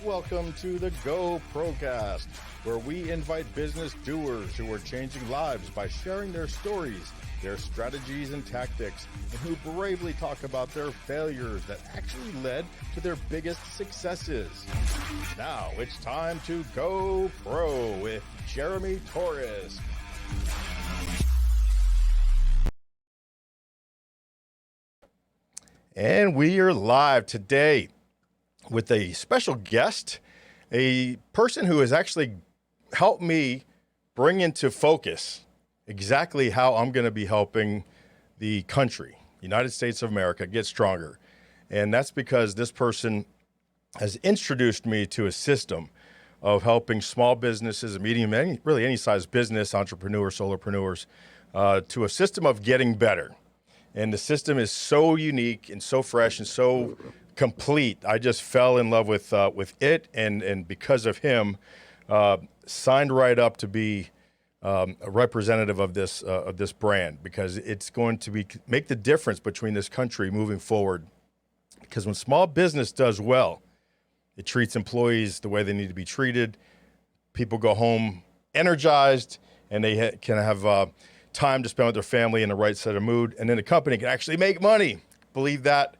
Welcome to the Go Procast, where we invite business doers who are changing lives by sharing their stories, their strategies and tactics, and who bravely talk about their failures that actually led to their biggest successes. Now it's time to Go Pro with Jeremy Torisk. And we are live today with a special guest, a person who has actually helped me bring into focus exactly how I'm going to be helping the country, United States of America, get stronger. And that's because this person has introduced me to a system of helping small businesses, medium, really any size business, entrepreneurs, solopreneurs, to a system of getting better. And the system is so unique and so fresh and so complete. I just fell in love with it, and because of him, signed right up to be a representative of this brand, because it's going to make the difference between this country moving forward. Because when small business does well, it treats employees the way they need to be treated. People go home energized, and they can have time to spend with their family in the right set of mood, and then the company can actually make money. Believe that,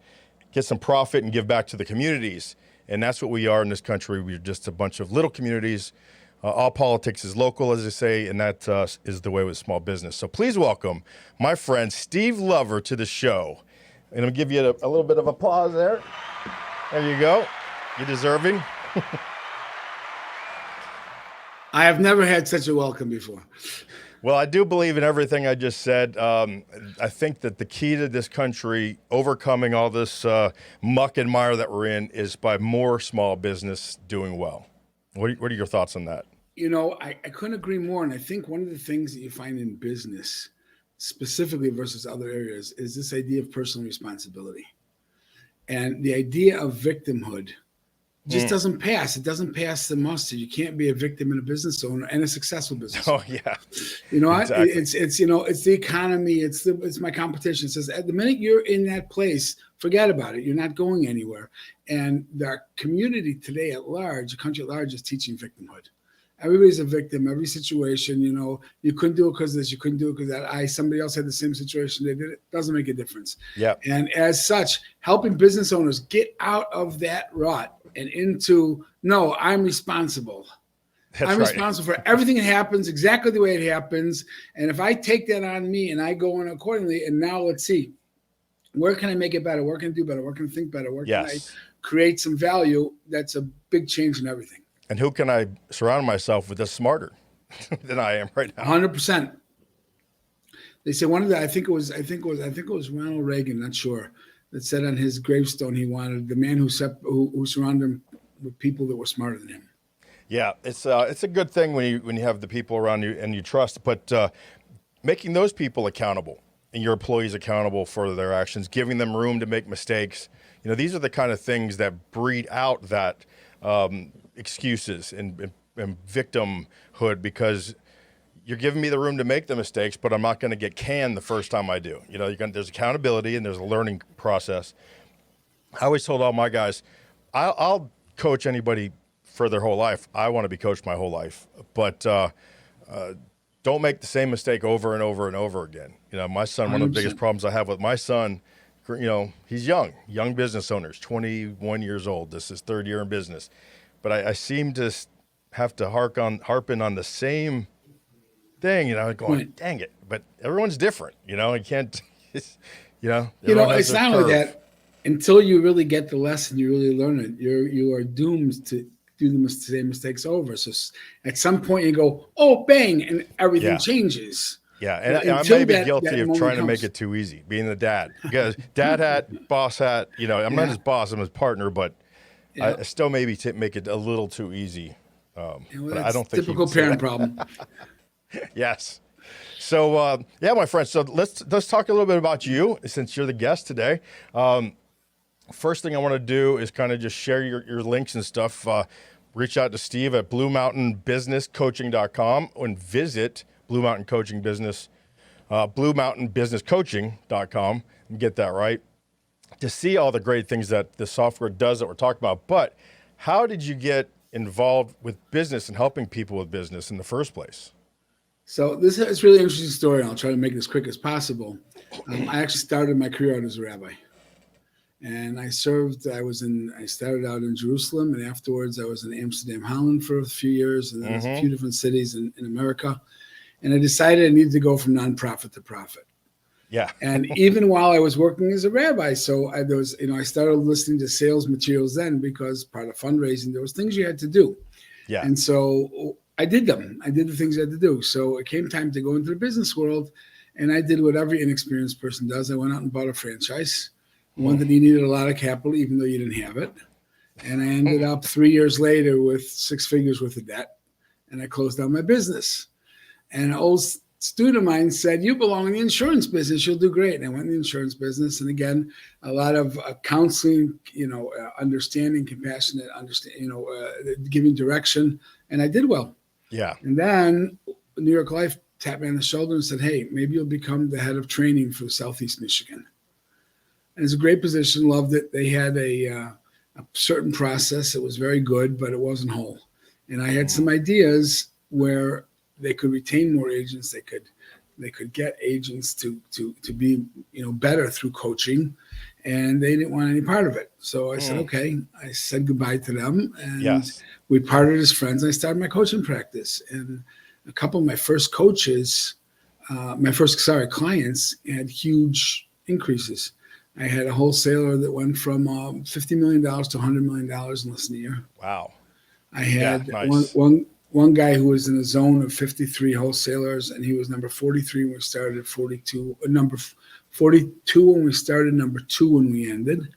get some profit, and give back to the communities. And that's what we are in this country. We're just a bunch of little communities. All politics is local, as they say, and that is the way with small business. So please welcome my friend Steve Lover to the show. And I'll give you a little bit of applause there. There you go. You're deserving. I have never had such a welcome before. Well, I do believe in everything I just said. I think that the key to this country overcoming all this muck and mire that we're in is by more small business doing well. What are your thoughts on that? You know, I couldn't agree more. And I think one of the things that you find in business, specifically versus other areas, is this idea of personal responsibility. And the idea of victimhood just doesn't pass. It doesn't pass the muster. You can't be a victim and a business owner and a successful business owner. Oh yeah, you know, exactly. It's the economy. It's my competition. It says at the minute you're in that place, forget about it. You're not going anywhere. And the community today at large, the country at large, is teaching victimhood. Everybody's a victim. Every situation, you know, you couldn't do it because this, you couldn't do it because that. Somebody else had the same situation. They did it. Doesn't make a difference. Yeah. And as such, helping business owners get out of that rut and into, no, I'm responsible. I'm responsible for everything that happens exactly the way it happens. And if I take that on me and I go in accordingly, and now let's see, where can I make it better? Where can I do better? Where can I think better? Where can I create some value? That's a big change in everything. And who can I surround myself with that's smarter than I am right now? 100%. They say one of the, I think it was Ronald Reagan, not sure, that said on his gravestone he wanted the man who surrounded him with people that were smarter than him. Yeah, it's a good thing when you have the people around you and you trust, but making those people accountable and your employees accountable for their actions, giving them room to make mistakes. You know, these are the kind of things that breed out that excuses and victimhood, because you're giving me the room to make the mistakes, but I'm not going to get canned the first time I do. You know, there's accountability and there's a learning process. I always told all my guys, I'll coach anybody for their whole life. I want to be coached my whole life, but don't make the same mistake over and over and over again. You know, my son, 100%. One of the biggest problems I have with my son, you know, he's young business owners, 21 years old. This is third year in business. But I seem to have to harping on the same thing, you know, going, dang it. But everyone's different, you know, you can't, it's not only that, until you really get the lesson, you really learn it, you are doomed to do the same mistakes over. So at some point you go, oh, bang, and everything changes. Yeah, and I may be guilty of trying to make it too easy, being the dad. Because dad hat, boss hat, you know, I'm not his boss, I'm his partner, but I still maybe make it a little too easy. But I don't think typical parent problem. Yes. So, my friend, so let's talk a little bit about you, since you're the guest today. First thing I want to do is kind of just share your links and stuff. Reach out to Steve at bluemountainbusinesscoaching.com and visit bluemountainbusinesscoaching.com, and get that right, to see all the great things that the software does that we're talking about. But how did you get involved with business and helping people with business in the first place? So this is a really interesting story, and I'll try to make it as quick as possible. I actually started my career out as a rabbi, and I started out in Jerusalem, and afterwards I was in Amsterdam, Holland for a few years, and then a few different cities in America. And I decided I needed to go from nonprofit to profit. Yeah. And even while I was working as a rabbi, I started listening to sales materials then, because part of fundraising, there was things you had to do. Yeah. And so I did them. I did the things I had to do. So it came time to go into the business world, and I did what every inexperienced person does. I went out and bought a franchise, one that you needed a lot of capital, even though you didn't have it. And I ended up 3 years later with 6 figures worth of debt, and I closed down my business. And an old student of mine said, "You belong in the insurance business. You'll do great." And I went in the insurance business. And again, a lot of counseling, understanding, compassionate, giving direction. And I did well. Yeah. And then New York Life tapped me on the shoulder and said, "Hey, maybe you'll become the head of training for Southeast Michigan." And it's a great position. Loved it. They had a certain process. It was very good, but it wasn't whole. And I had some ideas where they could retain more agents. They could get agents to be better through coaching, and they didn't want any part of it. So I said, okay. I said goodbye to them, and we parted as friends. I started my coaching practice, and a couple of my first clients had huge increases. I had a wholesaler that went from $50 million to $100 million in less than a year. Wow. I had one guy who was in a zone of 53 wholesalers, and he was number 43 when we started, 42, number 42 when we started, number 2 when we ended.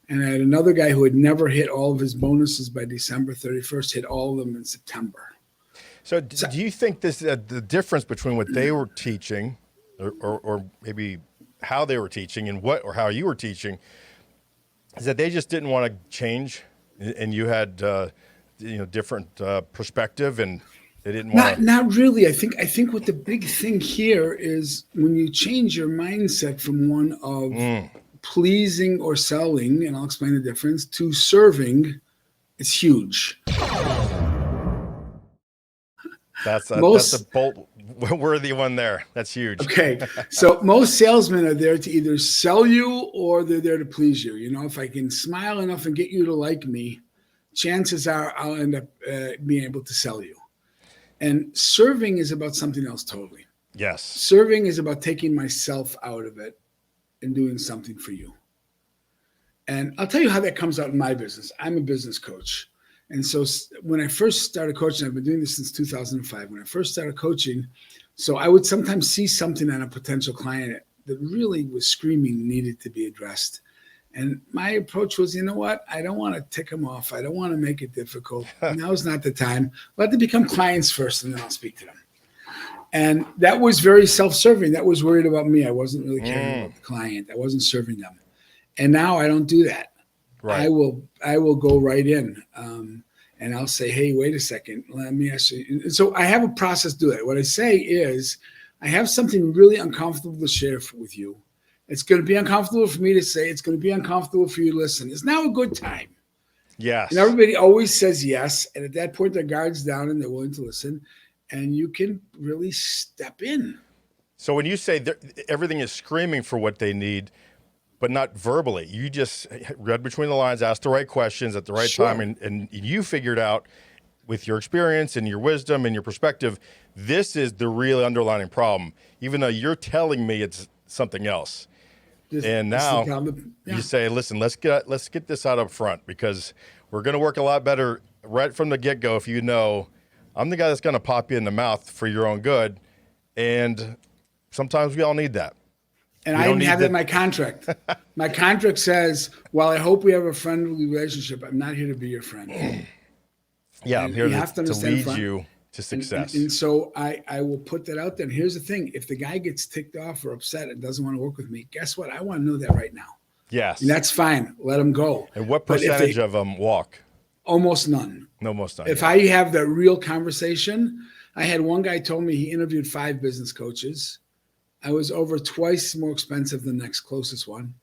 And I had another guy who had never hit all of his bonuses by December 31st, hit all of them in September. So do you think this the difference between what they were teaching or maybe how they were teaching and how you were teaching is that they just didn't want to change, and you had different perspective, and they didn't want not really. I think what the big thing here is when you change your mindset from one of pleasing or selling, and I'll explain the difference, to serving, it's huge. That's a bolt worthy one there. That's huge. Okay. So most salesmen are there to either sell you or they're there to please you. If I can smile enough and get you to like me, chances are I'll end up being able to sell you. And serving is about something else totally. Yes. Serving is about taking myself out of it and doing something for you. And I'll tell you how that comes out in my business. I'm a business coach. And so when I first started coaching, I've been doing this since 2005. When I first started coaching, so I would sometimes see something on a potential client that really was screaming needed to be addressed. And my approach was, you know what? I don't want to tick them off. I don't want to make it difficult. Now's not the time. Let them become clients first, and then I'll speak to them. And that was very self-serving. That was worried about me. I wasn't really caring about the client. I wasn't serving them. And now I don't do that. Right. I will go right in, and I'll say, hey, wait a second. Let me ask you. And so I have a process to do that. What I say is, I have something really uncomfortable to share with you. It's going to be uncomfortable for me to say. It's going to be uncomfortable for you to listen. Is now a good time? Yes. And everybody always says yes. And at that point, their guard's down and they're willing to listen. And you can really step in. So when you say everything is screaming for what they need, but not verbally, you just read between the lines, asked the right questions at the right time, and you figured out with your experience and your wisdom and your perspective, this is the real underlying problem, even though you're telling me it's something else. And now you say, listen, let's get this out up front, because we're going to work a lot better right from the get-go if you know I'm the guy that's going to pop you in the mouth for your own good. And sometimes we all need that. And I have that in my contract. My contract says, while I hope we have a friendly relationship, I'm not here to be your friend. Yeah, and I'm here to lead you to success. And so I will put that out there. And here's the thing. If the guy gets ticked off or upset and doesn't want to work with me, guess what? I want to know that right now. Yes. And that's fine. Let them go. And what percentage of them walk? Almost none. Almost none. If I have that real conversation, I had one guy told me he interviewed 5 business coaches. I was over twice more expensive than the next closest one.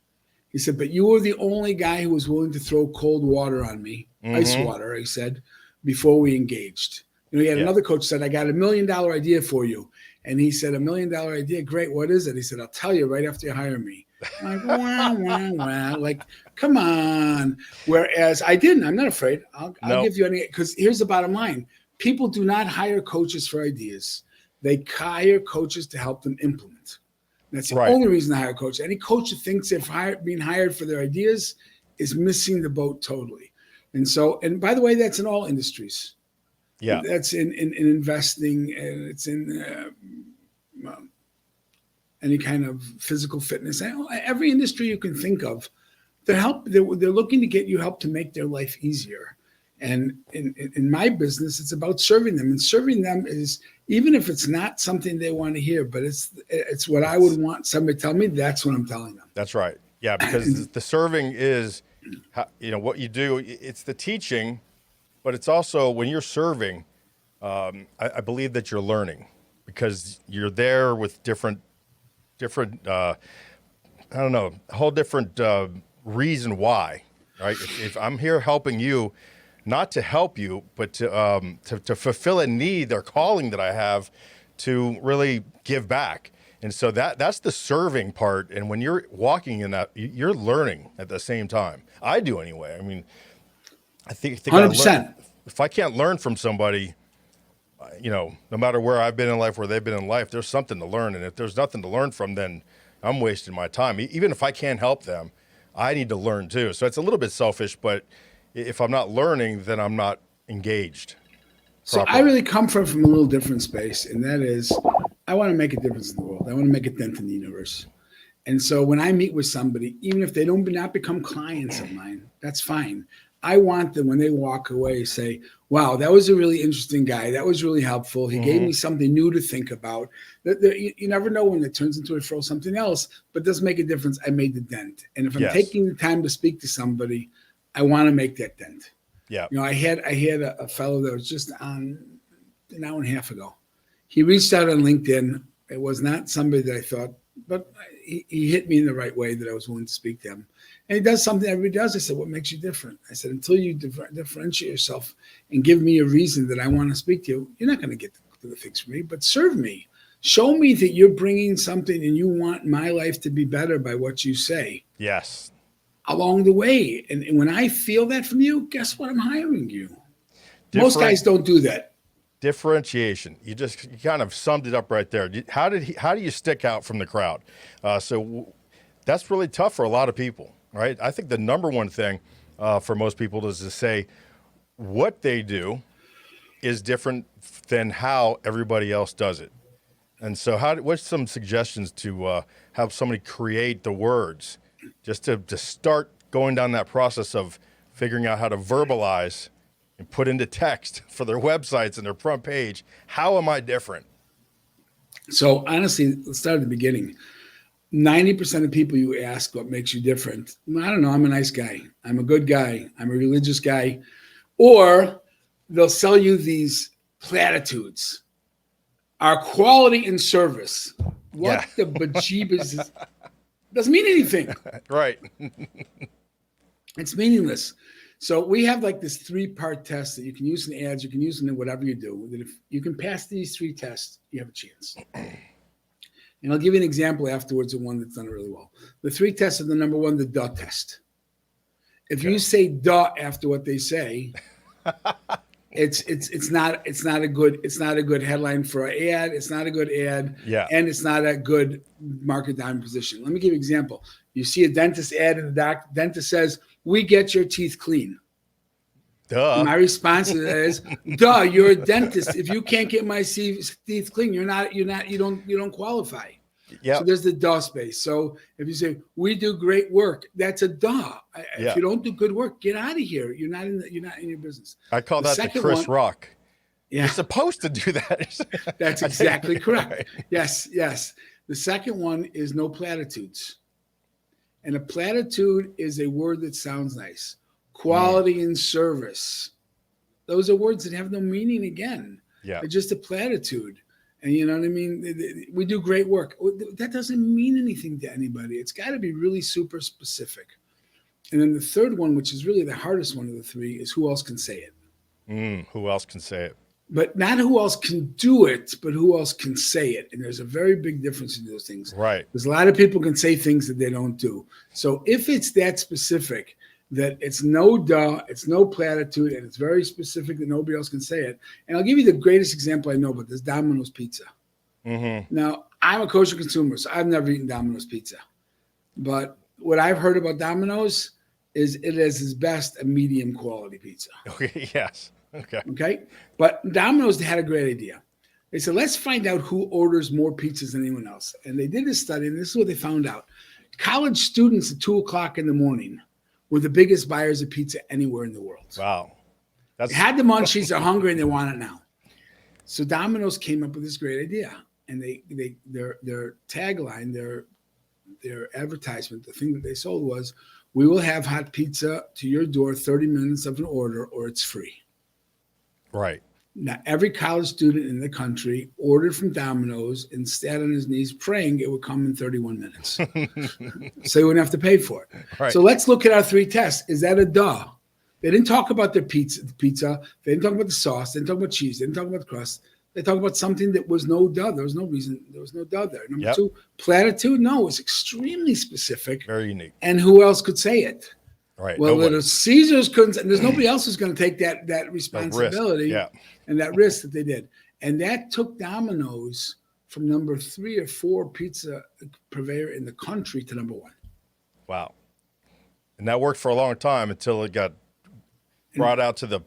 He said, but you were the only guy who was willing to throw cold water on me, ice water, he said, before we engaged. He had another coach said, I got $1 million idea for you. And he said, $1 million idea, great. What is it? He said, I'll tell you right after you hire me. I'm like, wah, wah, wah. Like, come on. Whereas I didn't. I'm not afraid. I'll give you any. Because here's the bottom line. People do not hire coaches for ideas. They hire coaches to help them implement. That's the only reason I hire a coach. Any coach that thinks they're being hired for their ideas is missing the boat totally. And so, and by the way, that's in all industries. Yeah. That's in investing, and it's in any kind of physical fitness. Every industry you can think of, they're looking to get you help to make their life easier. And in my business, it's about serving them. And serving them is, even if it's not something they want to hear, but it's what I would want somebody to tell me, that's what I'm telling them. That's right. Yeah, because the serving is, what you do. It's the teaching, but it's also when you're serving, I believe that you're learning, because you're there with different a whole different reason why, right? If I'm here helping you, not to help you, but to fulfill a need or calling that I have to really give back. And so that's the serving part. And when you're walking in that, you're learning at the same time. I do anyway. I mean, I think 100%. If I can't learn from somebody, no matter where I've been in life, where they've been in life, there's something to learn. And if there's nothing to learn from, then I'm wasting my time. Even if I can't help them, I need to learn too. So it's a little bit selfish, but if I'm not learning, then I'm not engaged properly. So I really come from a little different space, and that is, I want to make a difference in the world. I want to make a dent in the universe. And so when I meet with somebody, even if they don't not become clients of mine, that's fine. I want them, when they walk away, say, wow, that was a really interesting guy. That was really helpful. He gave me something new to think about. You never know when it turns into something else, but it does make a difference. I made the dent. And if I'm taking the time to speak to somebody, I want to make that dent. Yeah. I had a fellow that was just on an hour and a half ago. He reached out on LinkedIn. It was not somebody that I thought, but he hit me in the right way that I was willing to speak to him. And he does something everybody does. I said, what makes you different? I said, until you differentiate yourself and give me a reason that I want to speak to you, you're not going to get the fix for me, but serve me. Show me that you're bringing something and you want my life to be better by what you say. Yes. Along the way. And when I feel that from you, guess what? I'm hiring you. Most guys don't do that. Differentiation. You kind of summed it up right there. How do you stick out from the crowd? So that's really tough for a lot of people, right? I think the number one thing for most people is to say what they do is different than how everybody else does it. And so what's some suggestions to help somebody create the words, just to start going down that process of figuring out how to verbalize and put into text for their websites and their front page? How am I different? So honestly, let's start at the beginning. 90% of people you ask what makes you different, I don't know, I'm a nice guy. I'm a good guy. I'm a religious guy. Or they'll sell you these platitudes. Our quality and service. What the bejeebus is? Doesn't mean anything. Right. It's meaningless. So we have like this 3-part test that you can use in ads, you can use in whatever you do. That if you can pass these 3 tests, you have a chance. And I'll give you an example afterwards of one that's done really well. The 3 tests are the number 1, the duh test. If you say duh after what they say, it's not a good headline for an ad. It's not a good ad. Yeah. And it's not a good market down position. Let me give you an example. You see a dentist ad and the dentist says, "We get your teeth clean." Duh. My response to that is, "Duh, you're a dentist. If you can't get my teeth clean, you don't qualify." Yeah. So there's the duh space. So if you say, "We do great work," that's a duh. If you don't do good work, get out of here. You're not in your business. I call that the Chris Rock. Yeah. You're supposed to do that. That's exactly correct. Right. Yes. The second one is no platitudes. And a platitude is a word that sounds nice. Quality and service. Those are words that have no meaning again. Yeah. They're just a platitude. And you know what I mean? We do great work. That doesn't mean anything to anybody. It's got to be really super specific. And then the third one, which is really the hardest one of the three, is who else can say it? Who else can say it? But not who else can do it, but who else can say it. And there's a very big difference in those things. Right. Because a lot of people can say things that they don't do. So if it's that specific, that it's no duh, it's no platitude, and it's very specific that nobody else can say it. And I'll give you the greatest example I know about this, Domino's Pizza. Now, I'm a kosher consumer, so I've never eaten Domino's Pizza. But what I've heard about Domino's is it is its best a medium quality pizza. Okay. Yes. Okay. Okay. But Domino's had a great idea. They said, let's find out who orders more pizzas than anyone else. And they did this study, and this is what they found out. College students at 2:00 in the morning were the biggest buyers of pizza anywhere in the world. Wow. They had the munchies, they're hungry, and they want it now. So Domino's came up with this great idea. And their tagline, their advertisement, the thing that they sold was, we will have hot pizza to your door 30 minutes of an order, or it's free. Right. Now, every college student in the country ordered from Domino's and sat on his knees praying it would come in 31 minutes. So he wouldn't have to pay for it. Right. So let's look at our three tests. Is that a duh? They didn't talk about their pizza. They didn't talk about the sauce. They didn't talk about cheese. They didn't talk about the crust. They talked about something that was no duh. There was no reason. There was no duh there. Number two, platitude. No, it's extremely specific. Very unique. And who else could say it? Right. Well, the Caesars couldn't. There's nobody else who's going to take that responsibility and that risk that they did. And that took Domino's from number 3 or 4 pizza purveyor in the country to number 1. Wow. And that worked for a long time until it got brought out to the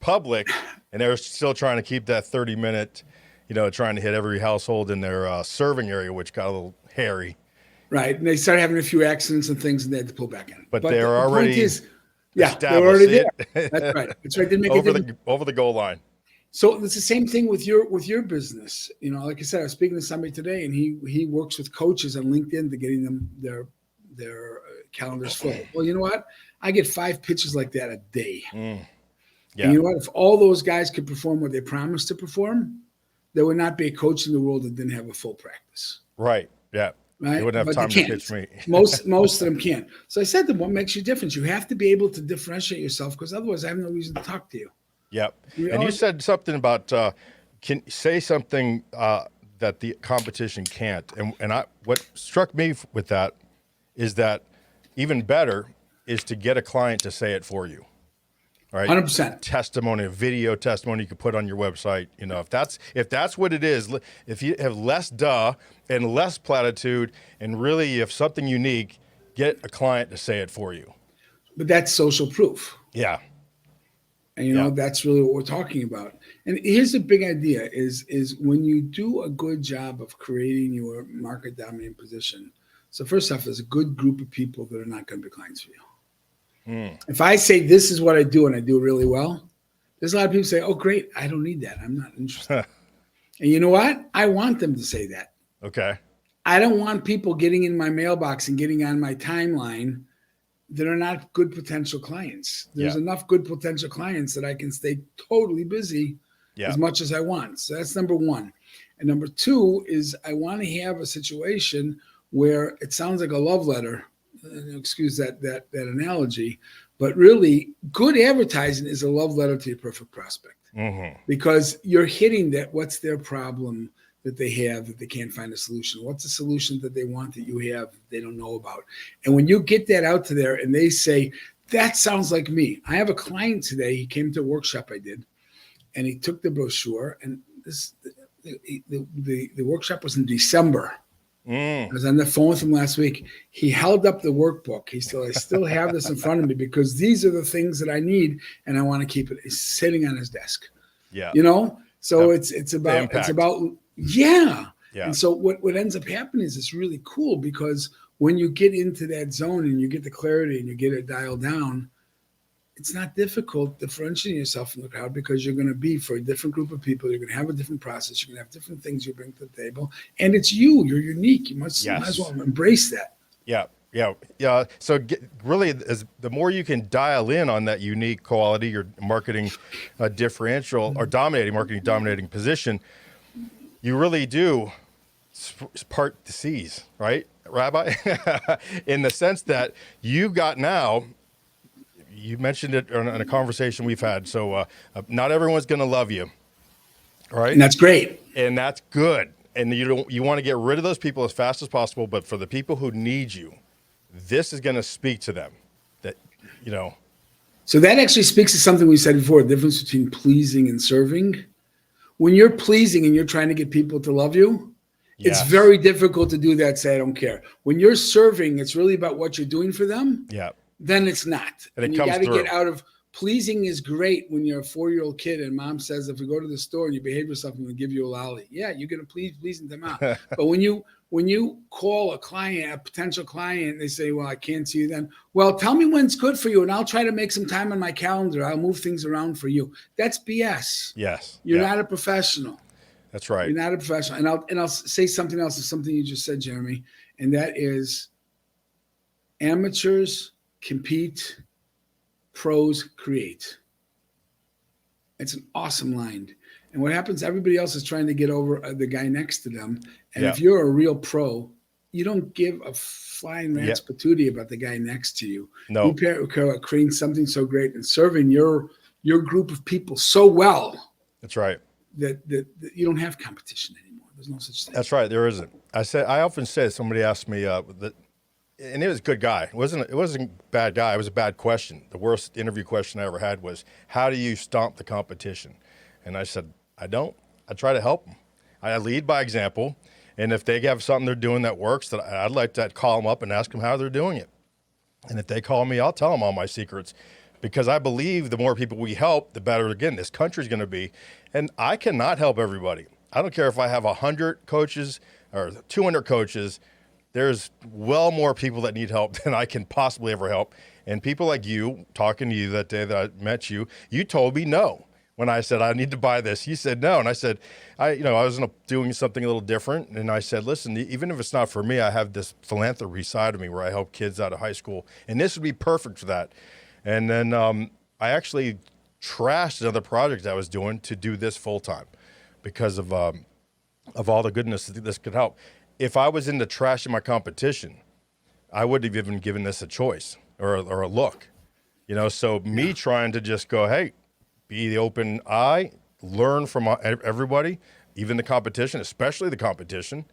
public, and they were still trying to keep that 30-minute, trying to hit every household in their serving area, which got a little hairy. Right. And they started having a few accidents and things, and they had to pull back in. But they're already they were already there. That's right. That's right. Didn't make over the goal line. So it's the same thing with your business. Like I said, I was speaking to somebody today, and he works with coaches on LinkedIn to getting them their calendars full. Well, you know what? I get 5 pitches like that a day. Yeah. And you know what? If all those guys could perform what they promised to perform, there would not be a coach in the world that didn't have a full practice. Right. Yeah. Right. They wouldn't have time to pitch me. most of them can't. So I said to them, what makes you different? You have to be able to differentiate yourself, because otherwise I have no reason to talk to you. Yep. And you said something about can say something that the competition can't. And what struck me with that is that even better is to get a client to say it for you. All right. 100%. Testimony, a video testimony you could put on your website. If that's what it is, if you have less duh and less platitude, and really you have something unique, get a client to say it for you. But that's social proof. Yeah. And that's really what we're talking about. And here's the big idea is when you do a good job of creating your market dominating position. So first off, there's a good group of people that are not going to be clients for you. If I say this is what I do and I do it really well, there's a lot of people say, oh, great, I don't need that. I'm not interested. And you know what? I want them to say that. Okay. I don't want people getting in my mailbox and getting on my timeline that are not good potential clients. There's enough good potential clients that I can stay totally busy as much as I want. So that's number 1. And number 2 is I want to have a situation where it sounds like a love letter. Excuse that analogy, but really good advertising is a love letter to your perfect prospect, because you're hitting that. What's their problem that they have that they can't find a solution? What's the solution that they want that you have they don't know about? And when you get that out to there and they say, that sounds like me. I have a client today. He came to a workshop I did, and he took the brochure, and the workshop was in December. I was on the phone with him last week. He held up the workbook. I still have this in front of me because these are the things that I need, and I want to keep it. It's sitting on his desk. Yeah. So it's about. And so what ends up happening is it's really cool, because when you get into that zone and you get the clarity and you get it dialed down, it's not difficult differentiating yourself from the crowd, because you're going to be for a different group of people. You're going to have a different process. You're going to have different things you bring to the table. And it's you. You're unique. You might as well embrace that. Yeah. So really, the more you can dial in on that unique quality, your marketing differential or dominating position, you really do part the seas, right, Rabbi? In the sense that you got now, you mentioned it in a conversation we've had. So not everyone's going to love you, right? And that's great. And that's good. And you want to get rid of those people as fast as possible. But for the people who need you, this is going to speak to them. That, you know. So that actually speaks to something we said before, the difference between pleasing and serving. When you're pleasing and you're trying to get people to love you, Yes. it's very difficult to do that. Say, I don't care. When you're serving, it's really about what you're doing for them. Yeah. Then it's not. And you got to get out of pleasing is great when you're a 4-year-old kid and mom says, if we go to the store and you behave yourself, I'm going to give you a lolly. Yeah, you're going to please them out. But when you call a client, a potential client, they say, well, I can't see you then. Well, tell me when it's good for you and I'll try to make some time on my calendar. I'll move things around for you. That's BS. Yes. You're not a professional. That's right. You're not a professional. And I'll say something else, something you just said, Jeremy, and that is amateurs compete, pros create. It's an awesome line. And what happens, everybody else is trying to get over the guy next to them. And if you're a real pro, you don't give a flying rat's patootie about the guy next to you. No. You care about creating something so great and serving your group of people so well. That's right. That you don't have competition anymore. There's no such thing. That's right. There isn't. I often say, somebody asked me that, and it was a good guy. It wasn't a bad guy. It was a bad question. The worst interview question I ever had was, how do you stomp the competition? And I said, I don't. I try to help them. I lead by example. And if they have something they're doing that works, that I'd like to call them up and ask them how they're doing it. And if they call me, I'll tell them all my secrets, because I believe the more people we help, the better, again, this country's going to be. And I cannot help everybody. I don't care if I have 100 coaches or 200 coaches. There's well more people that need help than I can possibly ever help. And people like you, talking to you that day that I met you, you told me no. When I said, I need to buy this, you said no. And I said, I was doing something a little different. And I said, listen, even if it's not for me, I have this philanthropy side of me where I help kids out of high school. And this would be perfect for that. And then I actually trashed another project I was doing to do this full time because of all the goodness that this could help. If I was into trashing my competition, I wouldn't have even given this a choice or a look. So me trying to just go, hey, be the open eye, learn from everybody, even the competition, especially the competition.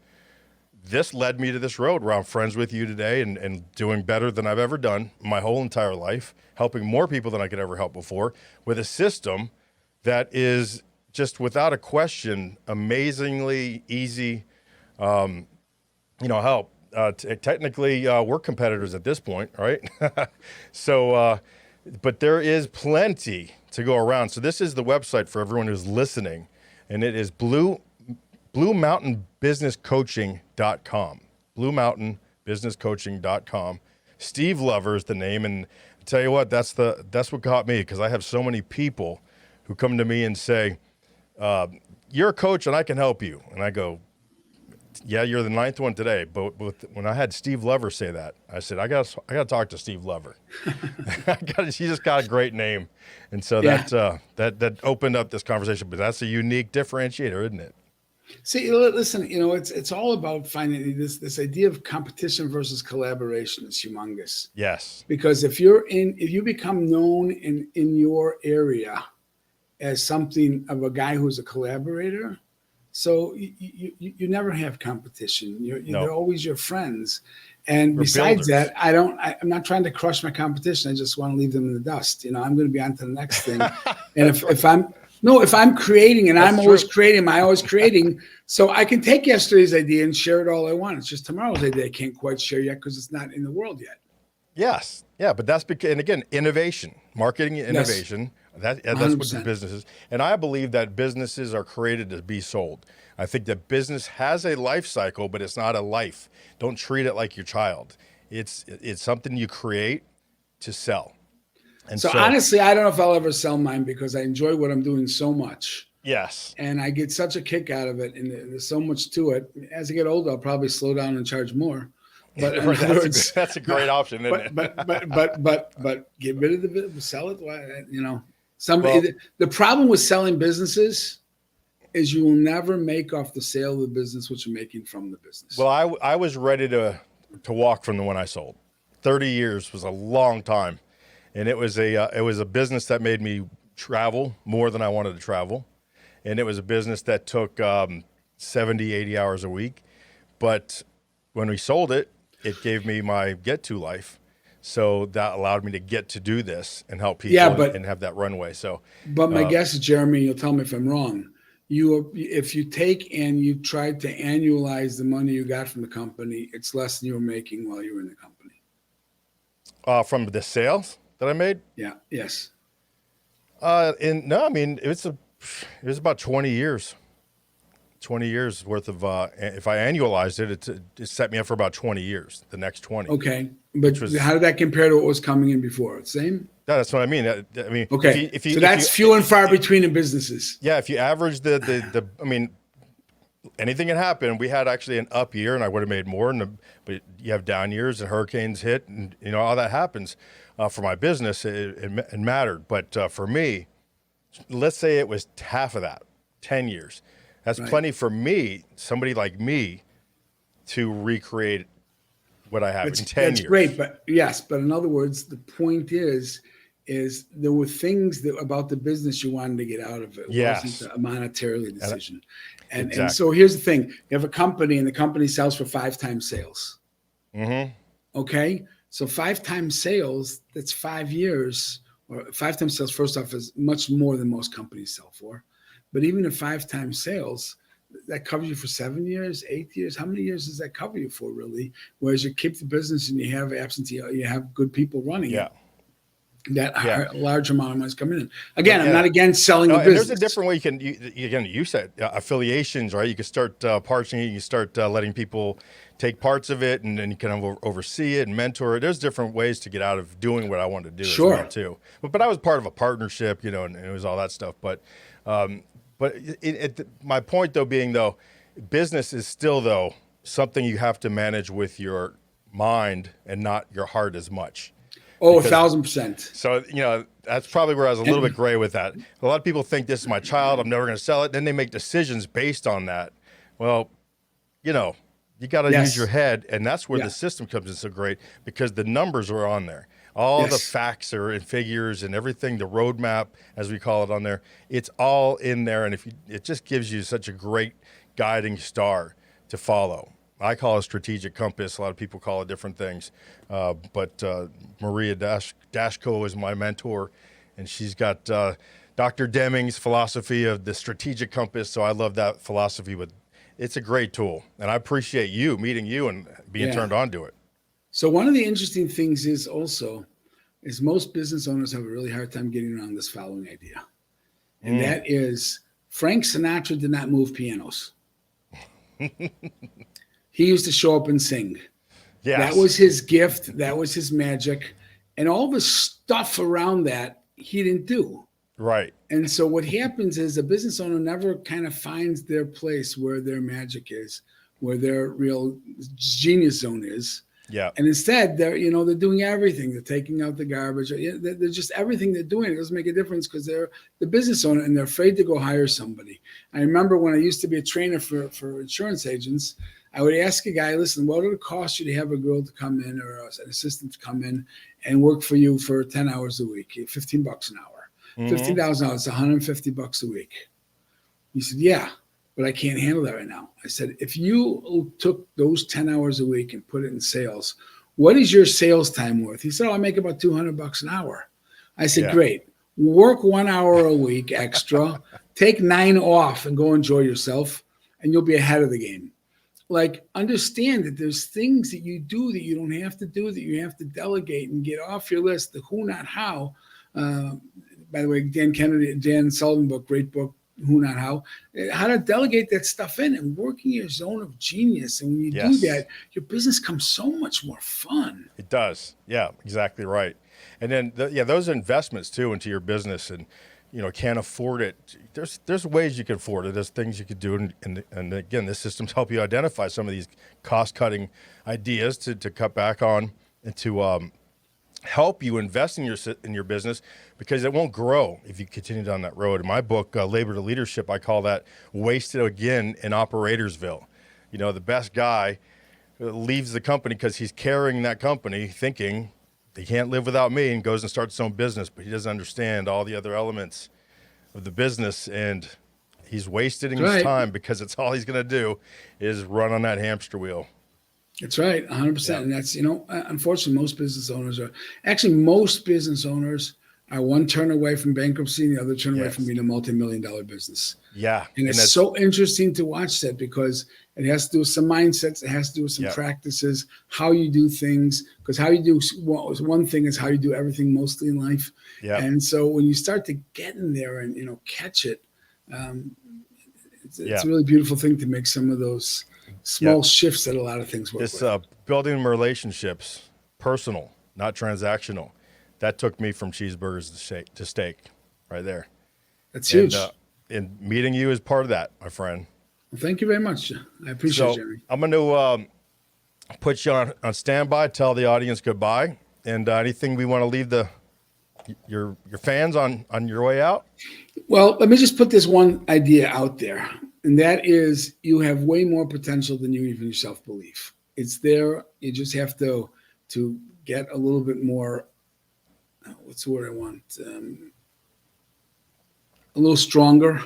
This led me to this road where I'm friends with you today and doing better than I've ever done my whole entire life, helping more people than I could ever help before with a system that is just without a question, amazingly easy, help. Technically, we're competitors at this point, right? So, but there is plenty to go around. So this is the website for everyone who's listening, and it is BlueMountainBusinessCoaching.com. BlueMountainBusinessCoaching.com. Steve Lover is the name, and I tell you what, that's what got me, because I have so many people who come to me and say, "You're a coach, and I can help you." And I go, "Yeah, you're the 9th one today." But when I had Steve Lover say that, I said, "I got to talk to Steve Lover." He just got a great name, and so that opened up this conversation. But that's a unique differentiator, isn't it? See, listen, it's all about finding this idea of competition versus collaboration is humongous. Yes. Because if you become known in your area as something of a guy who's a collaborator, so you never have competition. They're always your friends. And besides that, I'm not trying to crush my competition. I just want to leave them in the dust. I'm going to be on to the next thing. And if I'm creating, and I'm always creating, so I can take yesterday's idea and share it all I want. It's just tomorrow's idea I can't quite share yet because it's not in the world yet. Yes. Yeah. But that's because, and again, innovation, marketing innovation. Yes. That's 100%. What the business is. And I believe that businesses are created to be sold. I think that business has a life cycle, but it's not a life. Don't treat it like your child. It's something you create to sell. And so honestly, I don't know if I'll ever sell mine because I enjoy what I'm doing so much. Yes. And I get such a kick out of it, and there's so much to it. As I get older, I'll probably slow down and charge more. But that's a great option, isn't it? But get rid of the sell it. The problem with selling businesses is you will never make off the sale of the business what you're making from the business. Well, I was ready to walk from the one I sold. 30 years was a long time, and it was a business that made me travel more than I wanted to travel, and it was a business that took 70, 80 hours a week. But when we sold it, it gave me my get-to life. So that allowed me to get to do this and help people and have that runway. So, but my guess is, Jeremy, you'll tell me if I'm wrong. If you take and you tried to annualize the money you got from the company, it's less than you were making while you were in the company. From the sales that I made? Yeah. Yes. It was about 20 years. 20 years worth of, if I annualized it, it set me up for about 20 years, the next 20. Okay. But how did that compare to what was coming in before? Same? That's what I mean. Okay. So that's few and far between in businesses. Yeah. If you average anything can happen. We had actually an up year and I would have made more, but you have down years and hurricanes hit and, all that happens. For my business, it mattered. But for me, let's say it was half of that, 10 years. That's plenty for me, somebody like me, to recreate what I have in 10 years. That's great, but in other words, the point is there were things about the business you wanted to get out of it. It wasn't a monetarily decision. And so here's the thing. You have a company and the company sells for 5 times sales. Mm-hmm. Okay? So 5 times sales, that's 5 years, or 5 times sales, first off, is much more than most companies sell for. But even at 5 times sales, that covers you for 7 years, 8 years. How many years does that cover you for, really? Whereas you keep the business and you have you have good people running it. That large amount of money is coming in. Again, I'm not against selling the business. There's a different way you said affiliations, right? You can start parsing it. You can start letting people take parts of it, and then you can oversee it and mentor it. There's different ways to get out of doing what I wanted to do as well, too. But I was part of a partnership, and it was all that stuff. But my point, though, business is still, something you have to manage with your mind and not your heart as much. Oh, 1,000%. So, that's probably where I was a little bit gray with that. A lot of people think this is my child, I'm never going to sell it. Then they make decisions based on that. Well, you got to use your head, and that's where the system comes in so great, because the numbers are on there. All the facts are in figures and everything, the roadmap, as we call it, on there. It's all in there, and it just gives you such a great guiding star to follow. I call it a strategic compass. A lot of people call it different things. But Maria Dashko is my mentor, and she's got Dr. Deming's philosophy of the strategic compass. So I love that philosophy. But it's a great tool, and I appreciate meeting you and being turned on to it. So one of the interesting things is most business owners have a really hard time getting around this following idea. And that is, Frank Sinatra did not move pianos. He used to show up and sing. Yes. That was his gift. That was his magic. And all the stuff around that, he didn't do. Right. And so what happens is a business owner never kind of finds their place where their magic is, where their real genius zone is. Yeah. And instead, they're doing everything. They're taking out the garbage. They're just everything they're doing. It doesn't make a difference because they're the business owner and they're afraid to go hire somebody. I remember when I used to be a trainer for insurance agents, I would ask a guy, listen, what would it cost you to have a girl to come in or an assistant to come in and work for you for 10 hours a week, $15 an hour, $15,000, $150 a week. He said, yeah, but I can't handle that right now. I said, if you took those 10 hours a week and put it in sales, what is your sales time worth? He said, I make about $200 an hour. I said, great. Work 1 hour a week extra, take 9 off and go enjoy yourself, and you'll be ahead of the game. Like, understand that there's things that you do that you don't have to do, that you have to delegate and get off your list, the who, not how. By the way, Dan Sullivan book, great book, Who, Not How. How to delegate that stuff in and work in your zone of genius. And when you do that, your business comes so much more fun. It does. Yeah, exactly right. And then, those investments, too, into your business and, can't afford it. There's ways you can afford it. There's things you could do. And again, this systems help you identify some of these cost-cutting ideas to cut back on and to help you invest in your business, because it won't grow if you continue down that road. In my book, Labor to Leadership, I call that wasted again in Operatorsville. You know, the best guy leaves the company because he's carrying that company thinking they can't live without me, and goes and starts his own business, but he doesn't understand all the other elements of the business, and he's wasting his time because it's all he's going to do is run on that hamster wheel. That's right, 100%. Yeah. And that's, unfortunately, most business owners are one turn away from bankruptcy and the other turn away from being a multi-million-dollar business. Yeah. And it's so interesting to watch that, because it has to do with some mindsets. It has to do with some practices, how you do things, because how you do one thing is how you do everything mostly in life. Yeah. And so when you start to get in there and, catch it, it's a really beautiful thing to make some of those small shifts that a lot of things work with. Building relationships, personal, not transactional. That took me from cheeseburgers to steak right there. That's huge. And meeting you is part of that, my friend. Well, thank you very much. I appreciate it, Jeremy. I'm going to put you on standby, tell the audience goodbye, and anything we want to leave your fans on your way out? Well, let me just put this one idea out there, and that is you have way more potential than you even yourself believe. It's there. You just have to get a little bit more, what's the word I want? A little stronger,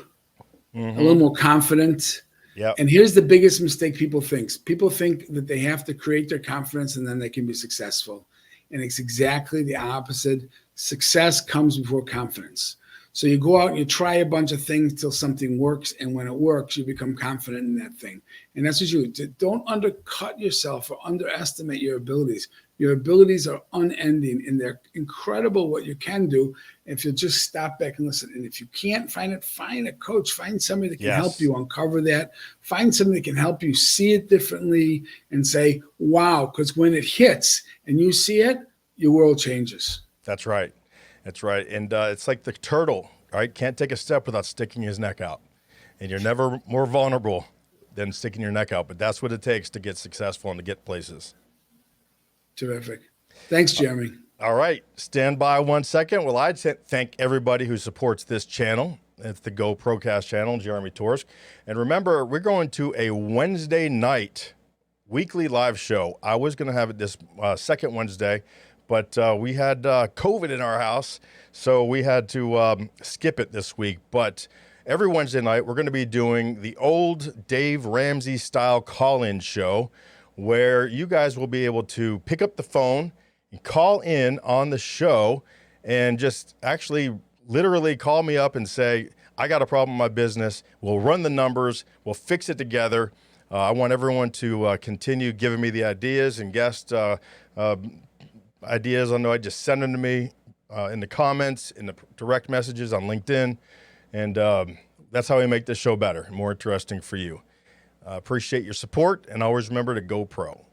a little more confident. Yeah. And here's the biggest mistake people think. People think that they have to create their confidence and then they can be successful. And it's exactly the opposite. Success comes before confidence. So you go out and you try a bunch of things till something works. And when it works, you become confident in that thing. And that's what you do. Don't undercut yourself or underestimate your abilities. Your abilities are unending, and they're incredible what you can do if you'll just stop back and listen. And if you can't find it, find a coach. Find somebody that can help you uncover that. Find somebody that can help you see it differently and say, wow, because when it hits and you see it, your world changes. That's right. That's right. And it's like the turtle, right? Can't take a step without sticking his neck out. And you're never more vulnerable than sticking your neck out. But that's what it takes to get successful and to get places. Terrific. Thanks, Jeremy. All right. Stand by 1 second. Well, I'd thank everybody who supports this channel. It's the GoProCast channel, Jeremy Torisk. And remember, we're going to a Wednesday night weekly live show. I was going to have it this second Wednesday, but we had COVID in our house, so we had to skip it this week. But every Wednesday night, we're going to be doing the old Dave Ramsey style call-in show, where you guys will be able to pick up the phone and call in on the show and just actually literally call me up and say, I got a problem in my business. We'll run the numbers. We'll fix it together. I want everyone to continue giving me the ideas and guest ideas. I know I just send them to me in the comments, in the direct messages on LinkedIn. And that's how we make this show better and more interesting for you. Appreciate your support, and always remember to go pro.